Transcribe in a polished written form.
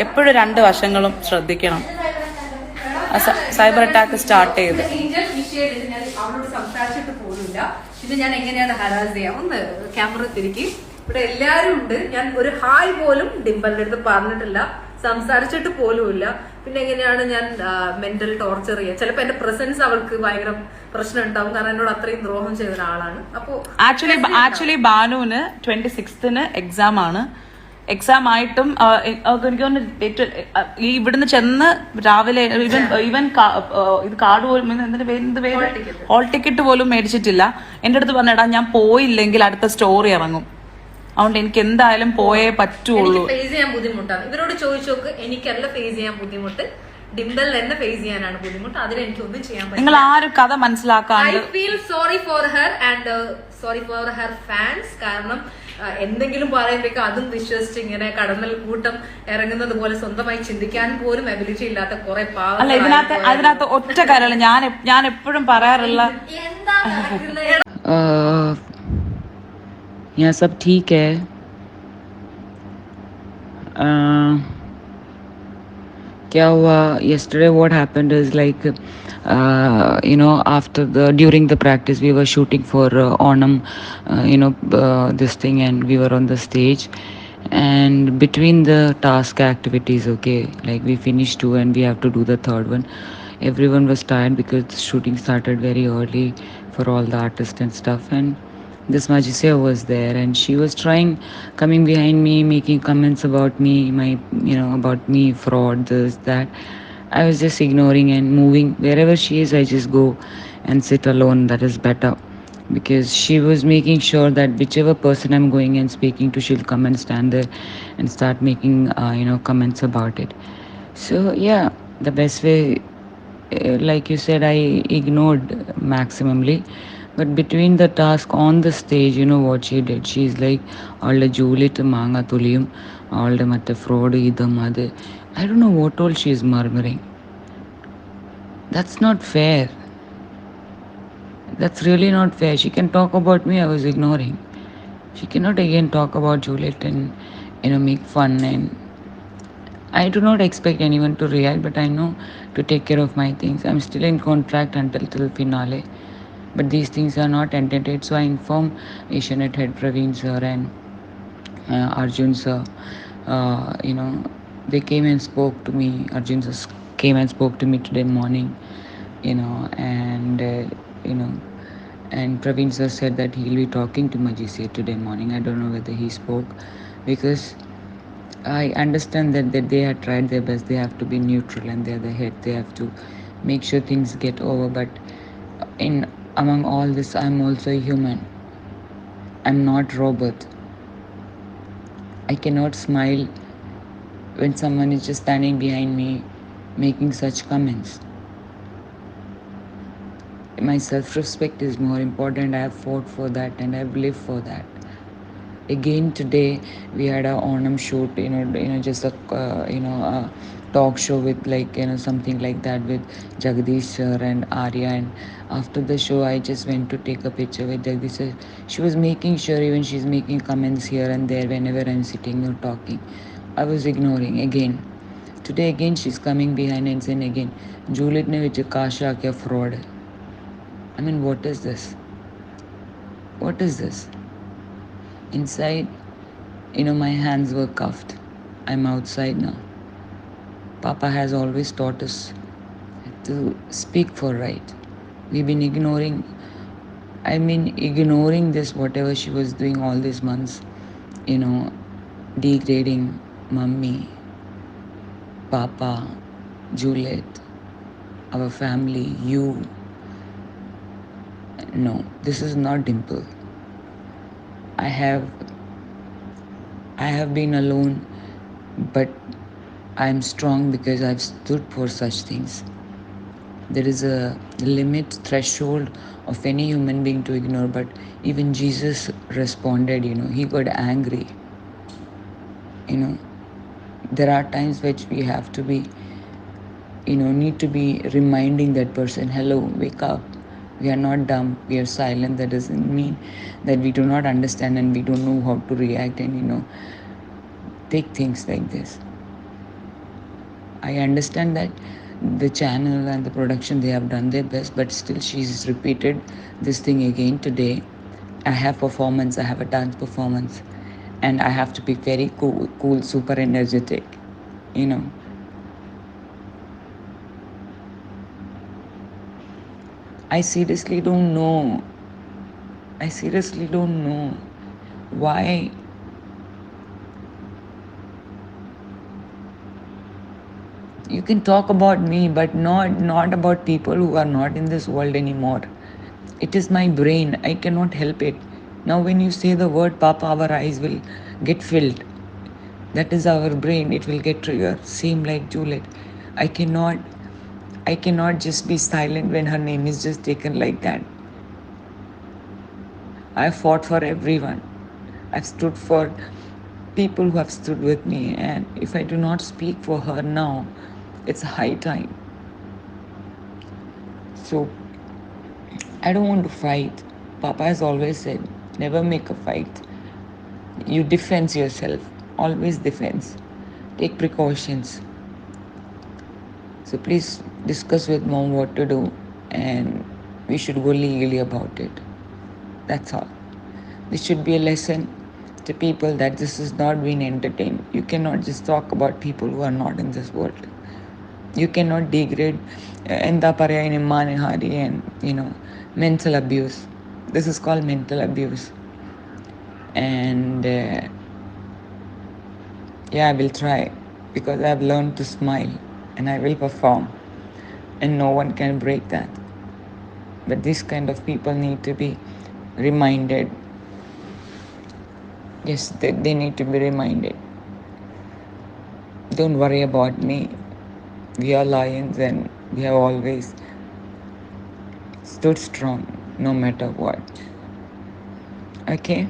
എപ്പോഴും രണ്ട് വശങ്ങളും ശ്രദ്ധിക്കണം. സൈബർ അറ്റാക്ക് സ്റ്റാർട്ട് ചെയ്ത് ഞാൻ അവളോട് സംസാരിച്ചിട്ട് പോലുമില്ല. ഇത് ഞാൻ എങ്ങനെയാണ് ഹരാസ് ചെയ്യാം? ഒന്ന് ക്യാമറ തിരിക്കി. ഇവിടെ എല്ലാരും ഉണ്ട്. ഞാൻ ഒരു ഹായ് പോലും ഡിംബലിന്റെ അടുത്ത് പറഞ്ഞിട്ടില്ല, സംസാരിച്ചിട്ട് പോലുമില്ല. പിന്നെ എങ്ങനെയാണ് ഞാൻ മെന്റൽ ടോർച്ചർ ചെയ്യുക? ചിലപ്പോ എന്റെ പ്രസൻസ് അവൾക്ക് ഭയങ്കര പ്രശ്നം ഉണ്ടാവും, കാരണം എന്നോട് അത്രയും ദ്രോഹം ചെയ്ത ഒരാളാണ്. അപ്പോ ആക്ച്വലി ബാനുവിന് 26ന് എക്സാം ആണ്. എക്സാം ആയിട്ടും എനിക്ക് ഈ ഇവിടുന്ന് ചെന്ന് രാവിലെ ഈവൻ ഇത് കാർഡ് പോലും ഹോൾ ടിക്കറ്റ് പോലും മേടിച്ചിട്ടില്ല. എന്റെ അടുത്ത് പറഞ്ഞടാ ഞാൻ പോയില്ലെങ്കിൽ അടുത്ത സ്റ്റോറി ഇറങ്ങും, അതുകൊണ്ട് എനിക്ക് എന്തായാലും പോയേ പറ്റുള്ളൂ. ഫേസ് ചെയ്യാൻ ബുദ്ധിമുട്ടാണ്. ഇവരോട് ചോദിച്ചു നോക്ക്, എനിക്കല്ല ഫേസ് ചെയ്യാൻ ബുദ്ധിമുട്ട്, ഡിംബൽ തന്നെ ഫേസ് ചെയ്യാനാണ് ബുദ്ധിമുട്ട്. അതിന് എനിക്കൊന്നും ചെയ്യാൻ പറ്റില്ല. നിങ്ങൾ ആരും കഥ മനസ്സിലാക്കാണ്ട് I feel sorry for her and sorry for her fans. കാരണം എന്തെങ്കിലും പറയുമ്പോഴേക്കും അതും വിശ്വസിച്ച് ഇങ്ങനെ കടന്നൽ കൂട്ടം ഇറങ്ങുന്നത് പോലെ സ്വന്തമായി ചിന്തിക്കാൻ പോലും എബിലിറ്റി ഇല്ലാത്ത കുറെ അല്ല, ഇതിനകത്ത് ഒറ്റ കാര്യമല്ല, ഞാൻ എപ്പോഴും പറയാറുള്ള यहाँ सब ठीक है. क्या हुआ yesterday? What happened is like after during the practice we were shooting for Onam, this thing, and we were on the stage, and between the task activities, okay, like we finished 2 and we have to do the third one. Everyone was tired because the shooting started very early for all the artists and stuff, and this Majisia was there, and she was coming behind me, making comments about me, about me, fraud, this, that. I was just ignoring and moving. Wherever she is, I just go and sit alone. That is better. Because she was making sure that whichever person I'm going and speaking to, she'll come and stand there and start making, comments about it. So, yeah, the best way, like you said, I ignored maximally. But between the task on the stage, you know what she did? She's like, all the Juliet Manga Tulium, all the Mate fraud, idam ade. I don't know what all she is murmuring. That's not fair. That's really not fair. She can talk about me, I was ignoring. She cannot again talk about Juliet and make fun. And I do not expect anyone to react, but I know to take care of my things. I'm still in contract until till finale. But these things are not entertained, so I inform Asianet head Praveen sir and Arjun sir. They came and spoke to me. Arjun sir came and spoke to me today morning, and and Praveen sir said that he'll be talking to Majisia today morning. I don't know whether he spoke, because I understand that they have tried their best. They have to be neutral and they're the head. They have to make sure things get over. But among all this, I'm also a human. I'm not robot. I cannot smile when someone is just standing behind me making such comments. My self-respect is more important. I have fought for that and I've lived for that. Again today we had a Onam shoot, just a talk show with something like that with Jagdish sir and Arya, and after the show I just went to take a picture with Jagdish sir. She was making sure, even she's making comments here and there whenever I'm sitting or talking. I was ignoring. Again today again she's coming behind and saying again, Juliet ne vich kasha kya fraud. I mean, what is this? What is this? Inside, my hands were cuffed. I'm outside now. Papa has always taught us to speak for right. We've been ignoring this, whatever she was doing all these months, degrading Mummy, Papa, Juliet, our family, you. No, this is not Dimple. I have been alone, but I'm strong because I've stood for such things. There is a limit, threshold of any human being to ignore, but even Jesus responded, he got angry. There are times which we have to be, need to be reminding that person, hello, wake up. We are not dumb, we are silent. That doesn't mean that we do not understand and we don't know how to react and take things like this. I understand that the channel and the production, they have done their best, but still she's repeated this thing again today. I have performance, I have a dance performance, and I have to be very cool, super energetic, you know. I seriously don't know. I seriously don't know why. You can talk about me, but not about people who are not in this world anymore. It is my brain. I cannot help it. Now, when you say the word Papa, our eyes will get filled. That is our brain. It will get triggered. Same like Juliet. I cannot. I cannot just be silent when her name is just taken like that. I fought for everyone. I've stood for people who have stood with me, and if I do not speak for her now, it's high time. So I don't want to fight. Papa has always said, never make a fight. You defend yourself. Always defense. Take precautions. So please discuss with mom what to do, and we should go legally about it. That's all. This should be a lesson to people that this is not being entertained. You cannot just talk about people who are not in this world. You cannot degrade Enda Paraya in Imane Hari and mental abuse. This is called mental abuse. And yeah, I will try because I have learned to smile and I will perform, and no one can break that. But these kind of people need to be reminded. Yes, they need to be reminded. Don't worry about me. We are lions and we have always stood strong no matter what. Okay?